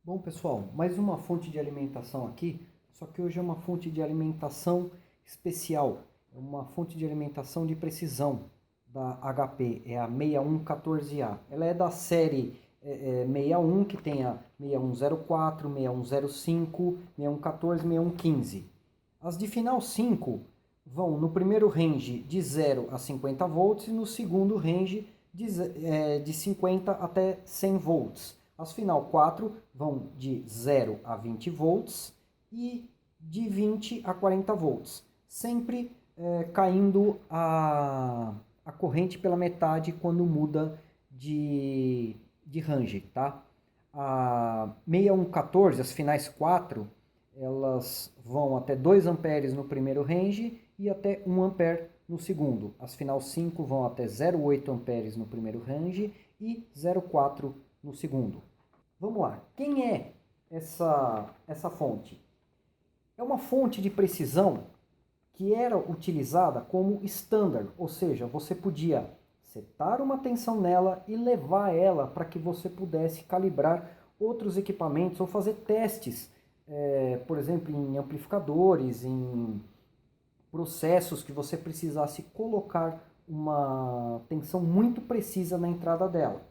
Bom, pessoal, mais uma fonte de alimentação aqui, só que hoje é uma fonte de alimentação especial, é uma fonte de alimentação de precisão da HP, é a 6114A. Ela é da série 61, que tem a 6104, 6105, 6114, 6115. As de final 5 vão no primeiro range de 0 a 50 volts e no segundo range de 50 até 100 volts. As final 4 vão de 0 a 20 volts e de 20 a 40 volts, sempre caindo a corrente pela metade quando muda de range, tá? A 6114, as finais 4, elas vão até 2 amperes no primeiro range e até 1 ampere no segundo. As final 5 vão até 0,8 amperes no primeiro range e 0,4 no segundo. Vamos lá, quem é essa fonte? É uma fonte de precisão que era utilizada como standard, ou seja, você podia setar uma tensão nela e levar ela para que você pudesse calibrar outros equipamentos ou fazer testes, por exemplo, em amplificadores, em processos que você precisasse colocar uma tensão muito precisa na entrada dela.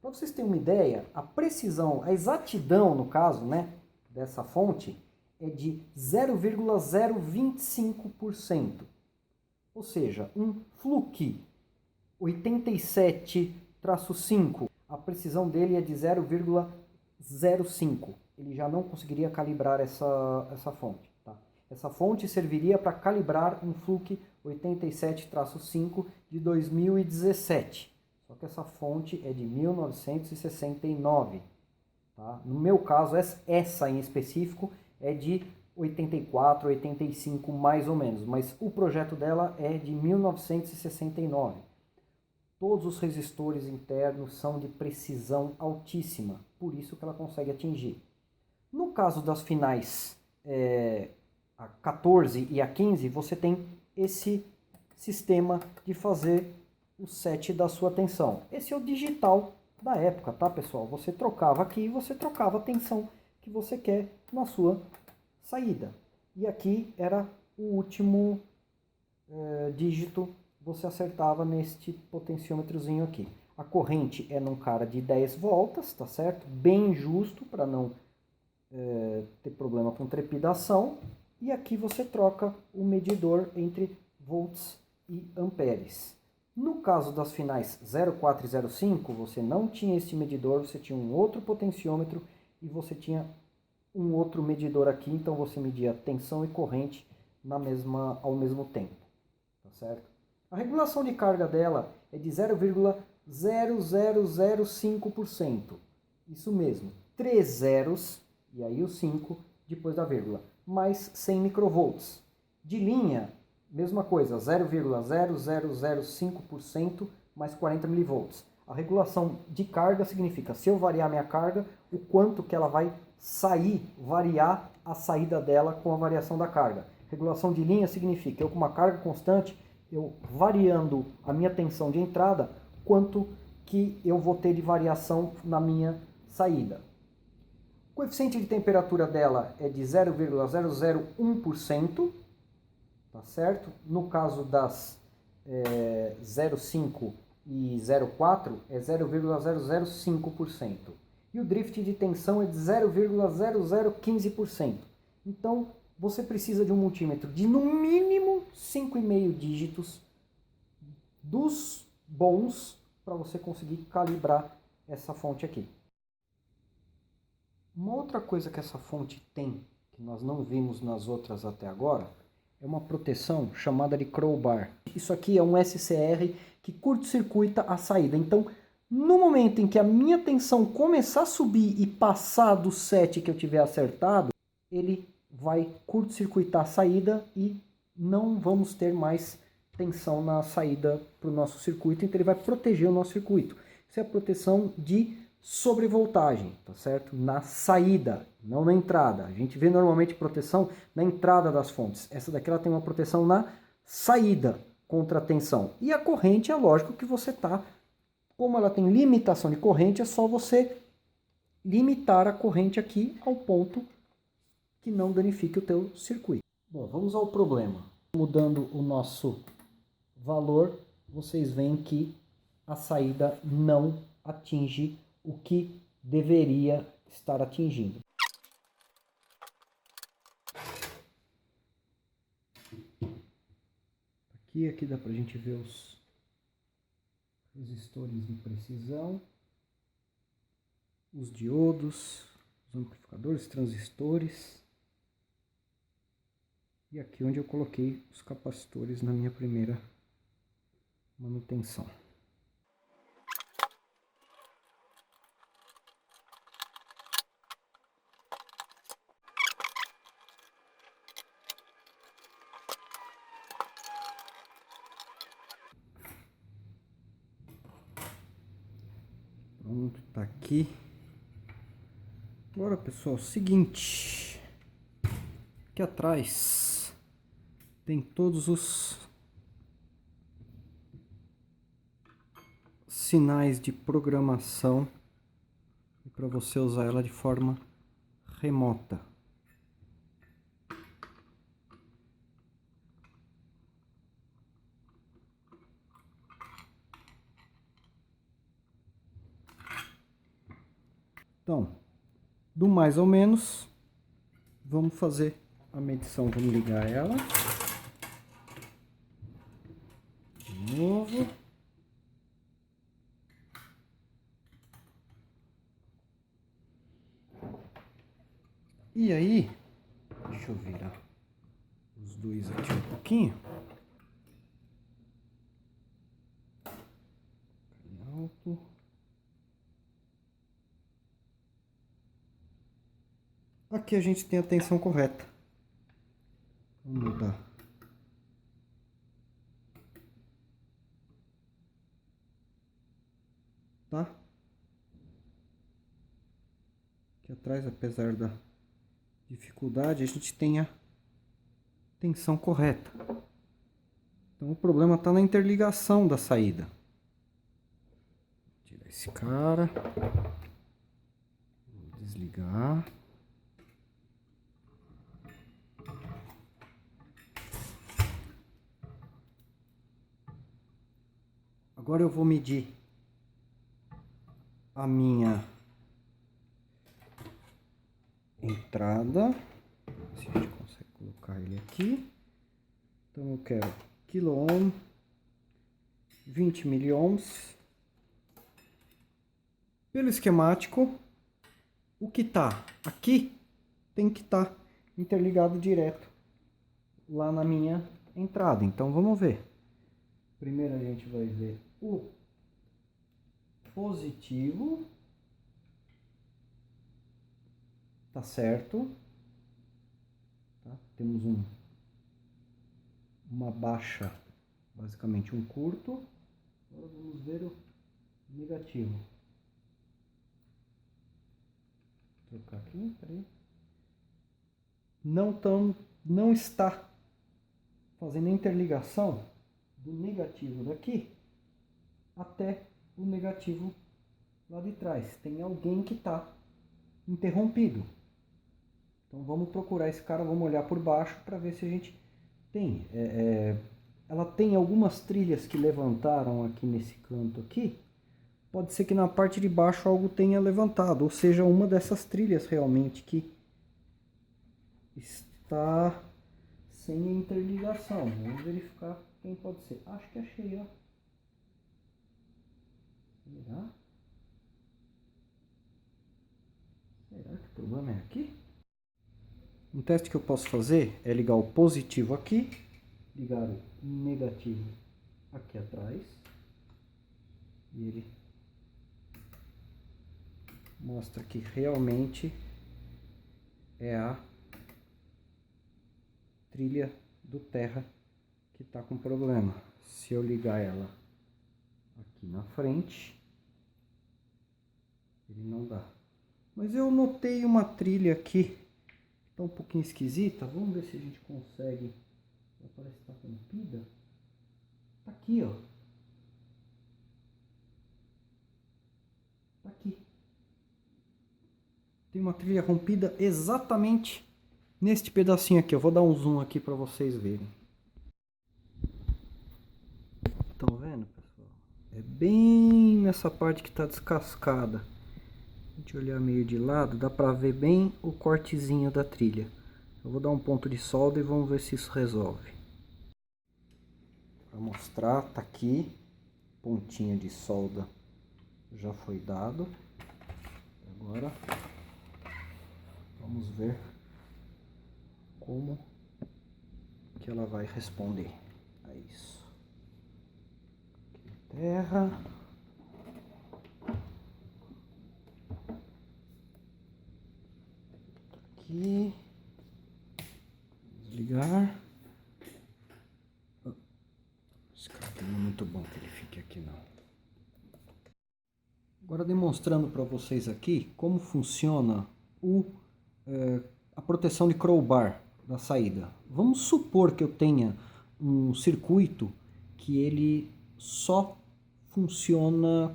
Para vocês terem uma ideia, a precisão, a exatidão, no caso, né, dessa fonte, é de 0,025%. Ou seja, um Fluke 87-5, a precisão dele é de 0,05. Ele já não conseguiria calibrar essa fonte. Tá? Essa fonte serviria para calibrar um Fluke 87-5 de 2017. Só que essa fonte é de 1969. Tá? No meu caso, essa em específico é de 84, 85 mais ou menos. Mas o projeto dela é de 1969. Todos os resistores internos são de precisão altíssima. Por isso que ela consegue atingir. No caso das finais a 14 e a 15, você tem esse sistema de fazer o set da sua tensão. Esse é o digital da época, tá, pessoal? Você trocava aqui e você trocava a tensão que você quer na sua saída. E aqui era o último dígito, você acertava neste potenciômetrozinho aqui. A corrente é num cara de 10 voltas, tá certo? Bem justo, para não ter problema com trepidação. E aqui você troca o medidor entre volts e amperes. No caso das finais 04 e 05, você não tinha esse medidor, você tinha um outro potenciômetro e você tinha um outro medidor aqui, então você media tensão e corrente ao mesmo tempo, tá certo? A regulação de carga dela é de 0,0005%, isso mesmo, 3 zeros, e aí o 5 depois da vírgula, mais 100 microvolts. De linha, mesma coisa, 0,0005% mais 40 milivolts. A regulação de carga significa, se eu variar minha carga, o quanto que ela vai variar a saída dela com a variação da carga. Regulação de linha significa, eu com uma carga constante, eu variando a minha tensão de entrada, quanto que eu vou ter de variação na minha saída. O coeficiente de temperatura dela é de 0,001%. Tá certo? No caso das 0,5 e 0,4 é 0,005%. E o drift de tensão é de 0,0015%. Então, você precisa de um multímetro de no mínimo 5,5 dígitos dos bons para você conseguir calibrar essa fonte aqui. Uma outra coisa que essa fonte tem, que nós não vimos nas outras até agora, é uma proteção chamada de crowbar. Isso aqui é um SCR que curto-circuita a saída. Então, no momento em que a minha tensão começar a subir e passar do 7 que eu tiver acertado, ele vai curto-circuitar a saída e não vamos ter mais tensão na saída para o nosso circuito. Então, ele vai proteger o nosso circuito. Isso é a proteção de sobrevoltagem, tá certo? Na saída, não na entrada. A gente vê normalmente proteção na entrada das fontes. Essa daqui ela tem uma proteção na saída contra a tensão. E a corrente é lógico que você tá, como ela tem limitação de corrente, é só você limitar a corrente aqui ao ponto que não danifique o teu circuito. Bom, vamos ao problema. Mudando o nosso valor, vocês veem que a saída não atinge o que deveria estar atingindo. Aqui dá para a gente ver os resistores de precisão, os diodos, os amplificadores, transistores. E aqui onde eu coloquei os capacitores na minha primeira manutenção. Pronto, tá aqui. Agora, pessoal, seguinte. Aqui atrás tem todos os sinais de programação para você usar ela de forma remota. Então, do mais ou menos, vamos fazer a medição. Vamos ligar ela. De novo. E aí, deixa eu virar os dois aqui um pouquinho. Alto. Aqui a gente tem a tensão correta. Vamos mudar. Tá? Aqui atrás, apesar da dificuldade, a gente tem a tensão correta. Então o problema está na interligação da saída. Vou tirar esse cara. Vou desligar. Agora eu vou medir a minha entrada. Se a gente consegue colocar ele aqui. Então eu quero quiloohm, 20 miliohms. Pelo esquemático, o que está aqui tem que estar interligado direto lá na minha entrada. Então vamos ver. Primeiro a gente vai ver o positivo. Tá certo. Tá? Temos uma baixa, basicamente um curto. Agora vamos ver o negativo. Vou trocar aqui, peraí. Não está fazendo a interligação do negativo daqui até o negativo lá de trás. Tem alguém que está interrompido. Então vamos procurar esse cara, vamos olhar por baixo para ver se a gente tem. Ela tem algumas trilhas que levantaram aqui nesse canto aqui. Pode ser que na parte de baixo algo tenha levantado, ou seja, uma dessas trilhas realmente que está sem interligação. Vamos verificar quem pode ser. Acho que achei, ó. Será que o problema é aqui? Um teste que eu posso fazer é ligar o positivo aqui, ligar o negativo aqui atrás, e ele mostra que realmente é a trilha do terra que está com problema. Se eu ligar ela aqui na frente, ele não dá. Mas eu notei uma trilha aqui, tá um pouquinho esquisita. Vamos ver se a gente consegue. Ela parece que está rompida. Tá aqui, ó. Tá aqui. Tem uma trilha rompida exatamente neste pedacinho aqui. Eu vou dar um zoom aqui para vocês verem. Estão vendo, pessoal? É bem nessa parte que está descascada. Se a gente olhar meio de lado, dá para ver bem o cortezinho da trilha. Eu vou dar um ponto de solda e vamos ver se isso resolve. Para mostrar, tá aqui, pontinha de solda já foi dado. Agora vamos ver como que ela vai responder a isso. Aqui, terra. Aqui. Desligar. Esse cara não é muito bom que ele fique aqui não. Agora demonstrando para vocês aqui como funciona a proteção de crowbar da saída. Vamos supor que eu tenha um circuito que ele funciona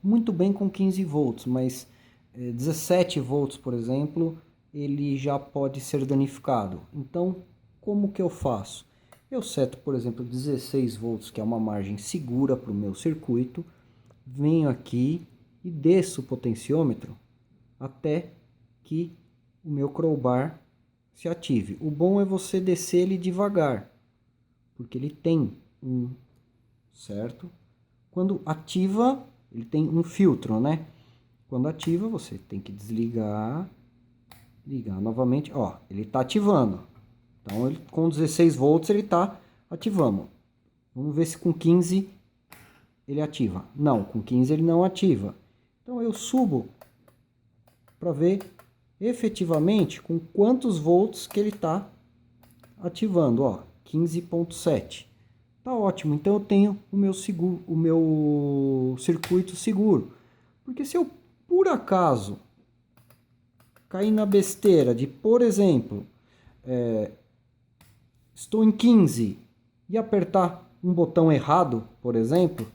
muito bem com 15 volts, mas 17 volts, por exemplo, ele já pode ser danificado. Então, como que eu faço? Eu seto, por exemplo, 16 volts, que é uma margem segura para o meu circuito. Venho aqui e desço o potenciômetro até que o meu crowbar se ative. O bom é você descer ele devagar, porque ele tem certo? Quando ativa, ele tem um filtro, né? Quando ativa, você tem que desligar, ligar novamente. Ó, ele está ativando. Então, com 16 volts ele está ativando. Vamos ver se com 15 ele ativa. Não, com 15 ele não ativa. Então eu subo para ver efetivamente com quantos volts que ele está ativando. Ó, 15.7. Tá ótimo. Então eu tenho o meu circuito seguro. Porque se eu por acaso cair na besteira de, por exemplo, estou em 15 e apertar um botão errado, por exemplo,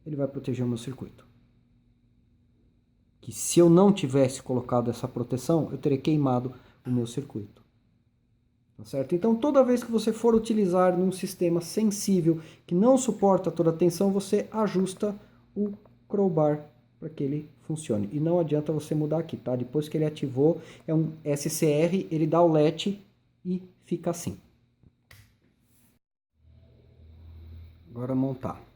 ele vai proteger o meu circuito. Que se eu não tivesse colocado essa proteção, eu teria queimado o meu circuito. Tá certo? Então, toda vez que você for utilizar num sistema sensível que não suporta toda a tensão, você ajusta o crowbar para que ele funcione. E não adianta você mudar aqui, tá? Depois que ele ativou, é um SCR, ele dá o LED e fica assim. Agora montar.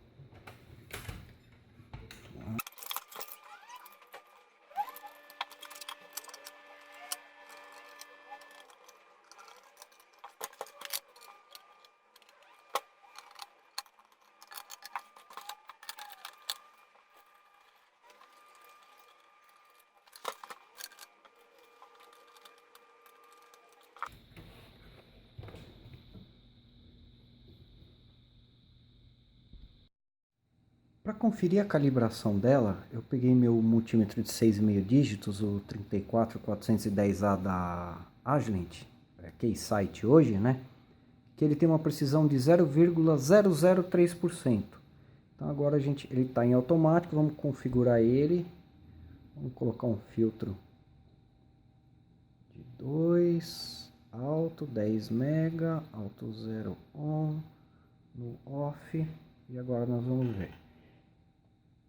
Para conferir a calibração dela, eu peguei meu multímetro de 6,5 dígitos, o 34410A da Agilent, Keysight hoje, né? Que ele tem uma precisão de 0,003%. Então agora ele está em automático, vamos configurar ele. Vamos colocar um filtro de 2, alto, 10 mega, alto 0 on, no off, e agora nós vamos ver.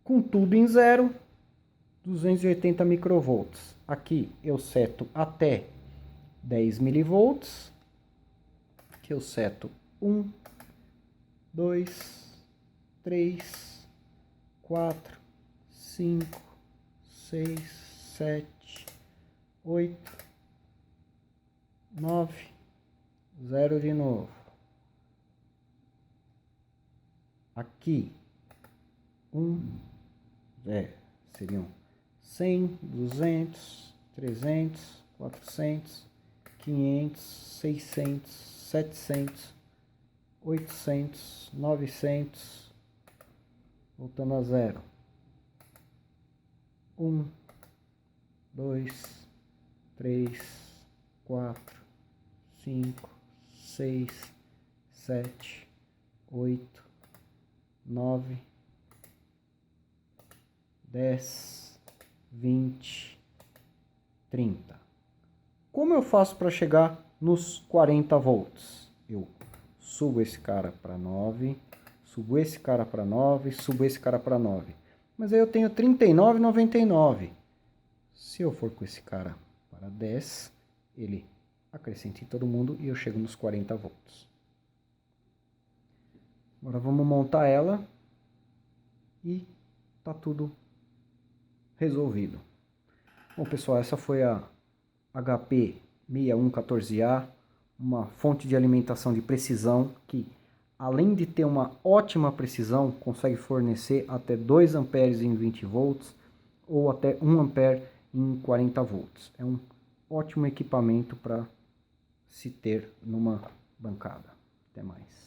Com tudo em zero, 280 microvolts. Aqui eu seto até 10 milivolts, que eu seto 1, 2, 3, 4, 5, 6, 7, 8, 9, 0 de novo. Aqui, seriam 100, 200, 300, 400, 500, 600, 700, 800, 900, voltando a zero. 1, 2, 3, 4, 5, 6, 7, 8, 9, 10, 20, 30. Como eu faço para chegar nos 40 volts? Eu subo esse cara para 9, subo esse cara para 9, subo esse cara para 9. Mas aí eu tenho 39,99. Se eu for com esse cara para 10, ele acrescenta em todo mundo e eu chego nos 40 volts. Agora vamos montar ela e tá tudo resolvido. Bom, pessoal, essa foi a HP 6114A, uma fonte de alimentação de precisão que, além de ter uma ótima precisão, consegue fornecer até 2 amperes em 20 volts ou até 1 ampere em 40 volts. É um ótimo equipamento para se ter numa bancada. Até mais.